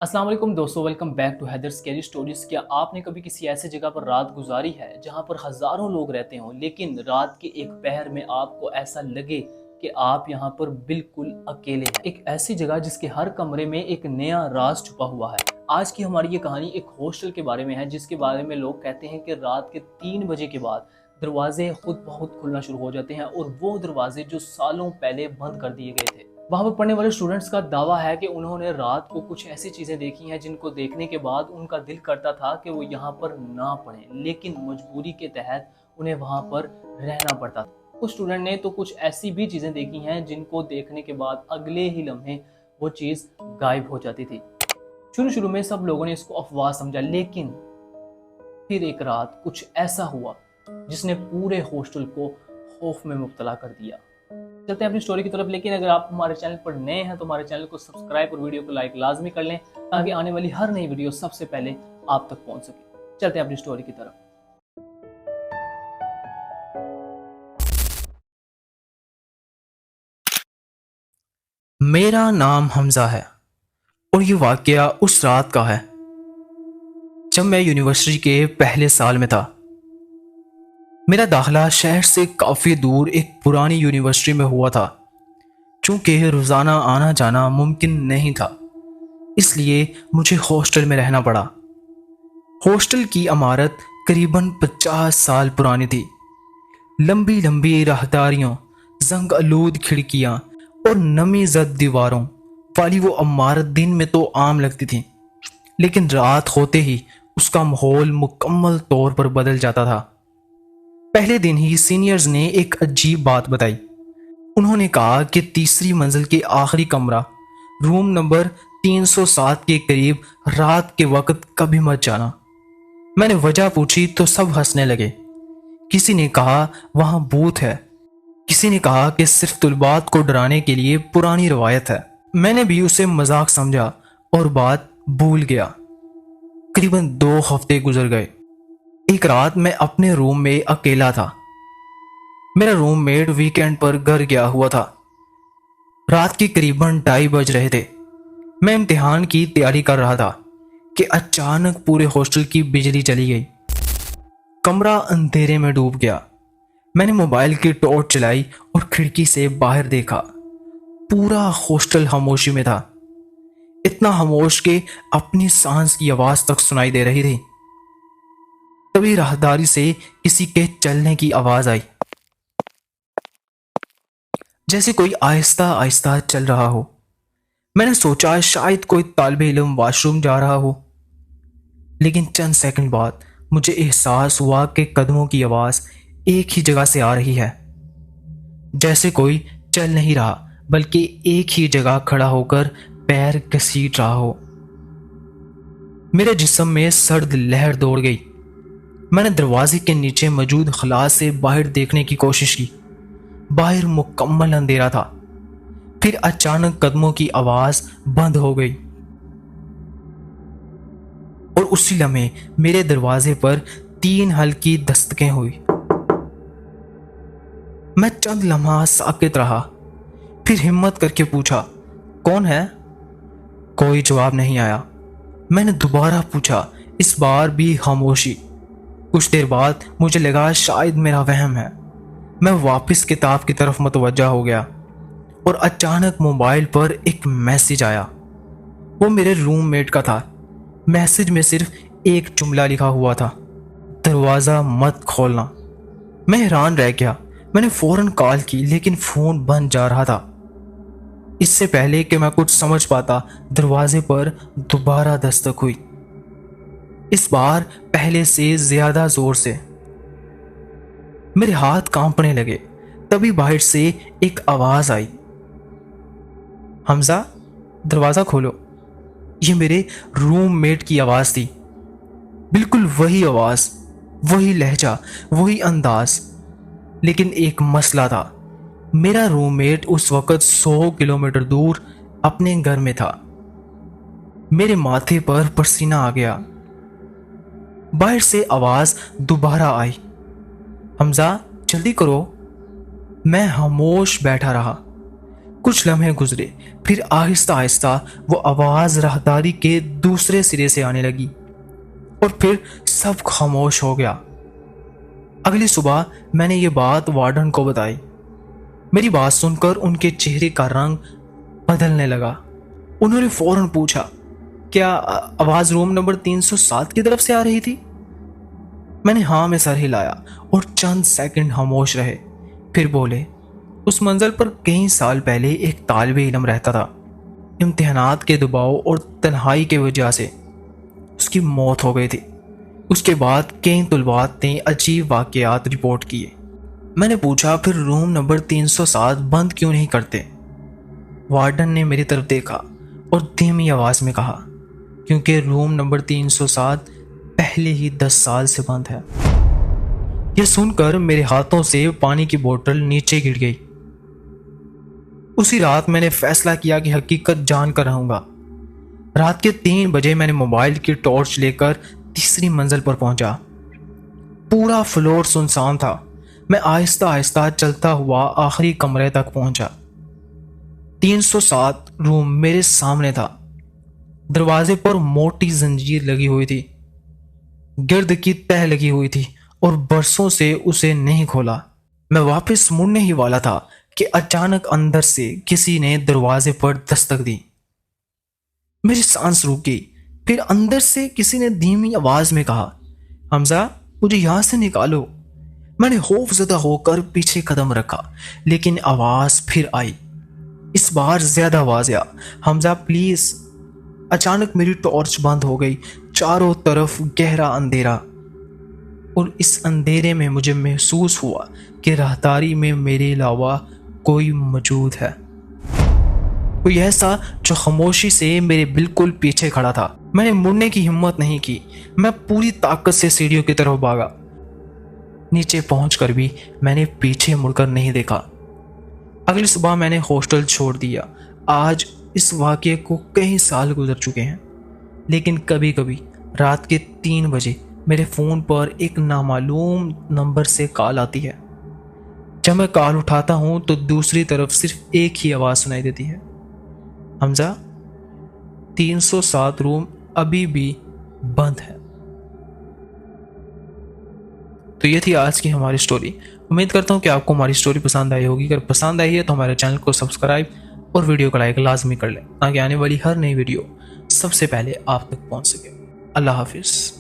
السلام علیکم دوستو، welcome back to Haider scary stories. کیا آپ نے کبھی کسی ایسے جگہ پر رات گزاری ہے جہاں پر ہزاروں لوگ رہتے ہوں، لیکن رات کے ایک پہر میں آپ کو ایسا لگے کہ آپ یہاں پر بالکل اکیلے ہیں؟ ایک ایسی جگہ جس کے ہر کمرے میں ایک نیا راز چھپا ہوا ہے۔ آج کی ہماری یہ کہانی ایک ہاسٹل کے بارے میں ہے، جس کے بارے میں لوگ کہتے ہیں کہ رات کے 3 بجے کے بعد دروازے خود بخود کھلنا شروع ہو جاتے ہیں، اور وہ دروازے جو سالوں پہلے بند کر دیے گئے تھے۔ وہاں پر پڑھنے والے اسٹوڈنٹس کا دعویٰ ہے کہ انہوں نے رات کو کچھ ایسی چیزیں دیکھی ہیں جن کو دیکھنے کے بعد ان کا دل کرتا تھا کہ وہ یہاں پر نہ پڑھیں، لیکن مجبوری کے تحت انہیں وہاں پر رہنا پڑتا تھا۔ کچھ اسٹوڈنٹ نے تو کچھ ایسی بھی چیزیں دیکھی ہیں جن کو دیکھنے کے بعد اگلے ہی لمحے وہ چیز غائب ہو جاتی تھی۔ شروع میں سب لوگوں نے اس کو افواہ سمجھا، لیکن پھر ایک رات کچھ ایسا ہوا جس نے پورے ہاسٹل کو خوف میں مبتلا کر دیا۔ چلتے ہیں اپنی سٹوری کی طرف، لیکن اگر آپ ہمارے چینل پر نئے ہیں تو ہمارے چینل کو سبسکرائب اور ویڈیو کو لائک لازمی کر لیں تاکہ آنے والی ہر نئی ویڈیو سب سے پہلے آپ تک پہنچ سکے۔ چلتے ہیں اپنی سٹوری کی طرف۔ میرا نام حمزہ ہے اور یہ واقعہ اس رات کا ہے جب میں یونیورسٹی کے پہلے سال میں تھا۔ میرا داخلہ شہر سے کافی دور ایک پرانی یونیورسٹی میں ہوا تھا۔ چونکہ روزانہ آنا جانا ممکن نہیں تھا، اس لیے مجھے ہاسٹل میں رہنا پڑا۔ ہاسٹل کی عمارت قریباً 50 سال پرانی تھی۔ لمبی لمبی راہداریوں، زنگ آلود کھڑکیاں اور نمی زد دیواروں والی وہ عمارت دن میں تو عام لگتی تھی، لیکن رات ہوتے ہی اس کا ماحول مکمل طور پر بدل جاتا تھا۔ پہلے دن ہی سینئرز نے ایک عجیب بات بتائی۔ انہوں نے کہا کہ تیسری منزل کے آخری کمرہ، روم نمبر 307 کے قریب رات کے وقت کبھی مت جانا۔ میں نے وجہ پوچھی تو سب ہنسنے لگے۔ کسی نے کہا وہاں بھوت ہے، کسی نے کہا کہ صرف طلبات کو ڈرانے کے لیے پرانی روایت ہے۔ میں نے بھی اسے مذاق سمجھا اور بات بھول گیا۔ قریباً 2 ہفتے گزر گئے۔ ایک رات میں اپنے روم میں اکیلا تھا۔ میرا روم میٹ ویکینڈ پر گھر گیا ہوا تھا۔ رات کے قریباً 2:30 بج رہے تھے۔ میں امتحان کی تیاری کر رہا تھا کہ اچانک پورے ہاسٹل کی بجلی چلی گئی۔ کمرہ اندھیرے میں ڈوب گیا۔ میں نے موبائل کی ٹارچ چلائی اور کھڑکی سے باہر دیکھا۔ پورا ہاسٹل خاموشی میں تھا، اتنا خاموش کہ اپنی سانس کی آواز تک سنائی دے رہی تھی۔ تبھی راہداری سے کسی کے چلنے کی آواز آئی، جیسے کوئی آہستہ آہستہ چل رہا ہو۔ میں نے سوچا شاید کوئی طالب علم واش روم جا رہا ہو، لیکن چند سیکنڈ بعد مجھے احساس ہوا کہ قدموں کی آواز ایک ہی جگہ سے آ رہی ہے، جیسے کوئی چل نہیں رہا بلکہ ایک ہی جگہ کھڑا ہو کر پیر گھسیٹ رہا ہو۔ میرے جسم میں سرد لہر دوڑ گئی۔ میں نے دروازے کے نیچے موجود خلا سے باہر دیکھنے کی کوشش کی۔ باہر مکمل اندھیرا تھا۔ پھر اچانک قدموں کی آواز بند ہو گئی، اور اسی لمحے میرے دروازے پر 3 ہلکی دستکیں ہوئی۔ میں چند لمحہ ساکت رہا، پھر ہمت کر کے پوچھا، کون ہے؟ کوئی جواب نہیں آیا۔ میں نے دوبارہ پوچھا، اس بار بھی خاموشی۔ کچھ دیر بعد مجھے لگا شاید میرا وہم ہے۔ میں واپس کتاب کی طرف متوجہ ہو گیا، اور اچانک موبائل پر ایک میسج آیا۔ وہ میرے روم میٹ کا تھا۔ میسج میں صرف ایک جملہ لکھا ہوا تھا، دروازہ مت کھولنا۔ میں حیران رہ گیا۔ میں نے فوراً کال کی، لیکن فون بند جا رہا تھا۔ اس سے پہلے کہ میں کچھ سمجھ پاتا، دروازے پر دوبارہ دستک ہوئی، اس بار پہلے سے زیادہ زور سے۔ میرے ہاتھ کانپنے لگے۔ تبھی باہر سے ایک آواز آئی، حمزہ دروازہ کھولو۔ یہ میرے روم میٹ کی آواز تھی، بالکل وہی آواز، وہی لہجہ، وہی انداز۔ لیکن ایک مسئلہ تھا، میرا روم میٹ اس وقت 100 کلومیٹر دور اپنے گھر میں تھا۔ میرے ماتھے پر پسینہ آ گیا۔ باہر سے آواز دوبارہ آئی، حمزہ جلدی کرو۔ میں خاموش بیٹھا رہا۔ کچھ لمحے گزرے، پھر آہستہ آہستہ وہ آواز راہداری کے دوسرے سرے سے آنے لگی اور پھر سب خاموش ہو گیا۔ اگلی صبح میں نے یہ بات وارڈن کو بتائی۔ میری بات سن کر ان کے چہرے کا رنگ بدلنے لگا۔ انہوں نے فوراً پوچھا، کیا آواز روم نمبر 307 کی طرف سے آ رہی تھی؟ میں نے ہاں میں سر ہلایا اور چند سیکنڈ خاموش رہے، پھر بولے، اس منزل پر کئی سال پہلے ایک طالب علم رہتا تھا۔ امتحانات کے دباؤ اور تنہائی کی وجہ سے اس کی موت ہو گئی تھی۔ اس کے بعد کئی طلباء نے عجیب واقعات رپورٹ کیے۔ میں نے پوچھا، پھر روم نمبر 307 بند کیوں نہیں کرتے؟ وارڈن نے میری طرف دیکھا اور دھیمی آواز میں کہا، کیونکہ روم نمبر 307 پہلے ہی 10 سال سے بند ہے۔ یہ سن کر میرے ہاتھوں سے پانی کی بوتل نیچے گر گئی۔ اسی رات میں نے فیصلہ کیا کہ حقیقت جان کر رہوں گا۔ رات کے 3 بجے میں نے موبائل کی ٹارچ لے کر تیسری منزل پر پہنچا۔ پورا فلور سنسان تھا۔ میں آہستہ آہستہ چلتا ہوا آخری کمرے تک پہنچا۔ 307 روم میرے سامنے تھا۔ دروازے پر موٹی زنجیر لگی ہوئی تھی، گرد کی تہ لگی ہوئی تھی اور برسوں سے اسے نہیں کھولا۔ میں واپس مڑنے ہی والا تھا کہ اچانک اندر سے کسی نے دروازے پر دستک دی۔ میری سانس رک گئی۔ پھر اندر سے کسی نے دھیمی آواز میں کہا، حمزہ مجھے یہاں سے نکالو۔ میں نے خوف زدہ ہو کر پیچھے قدم رکھا، لیکن آواز پھر آئی، اس بار زیادہ واضح، حمزہ پلیز۔ اچانک میری ٹارچ بند ہو گئی۔ چاروں طرف گہرا اندھیرا، اور اس اندھیرے میں مجھے محسوس ہوا کہ راہداری میں میرے علاوہ کوئی موجود ہے، کوئی ایسا جو خاموشی سے میرے بالکل پیچھے کھڑا تھا۔ میں نے مڑنے کی ہمت نہیں کی۔ میں پوری طاقت سے سیڑھیوں کی طرف بھاگا۔ نیچے پہنچ کر بھی میں نے پیچھے مڑ کر نہیں دیکھا۔ اگلی صبح میں نے ہاسٹل چھوڑ دیا۔ آج اس واقعے کو کئی سال گزر چکے ہیں، لیکن کبھی کبھی رات کے 3 بجے میرے فون پر ایک نامعلوم نمبر سے کال آتی ہے۔ جب میں کال اٹھاتا ہوں تو دوسری طرف صرف ایک ہی آواز سنائی دیتی ہے، حمزہ 307 روم ابھی بھی بند ہے۔ تو یہ تھی آج کی ہماری سٹوری۔ امید کرتا ہوں کہ آپ کو ہماری سٹوری پسند آئی ہوگی۔ اگر پسند آئی ہے تو ہمارے چینل کو سبسکرائب اور ویڈیو کو لائک لازمی کر لیں، تاکہ آنے والی ہر نئی ویڈیو سب سے پہلے آپ تک پہنچ سکے۔ اللہ حافظ۔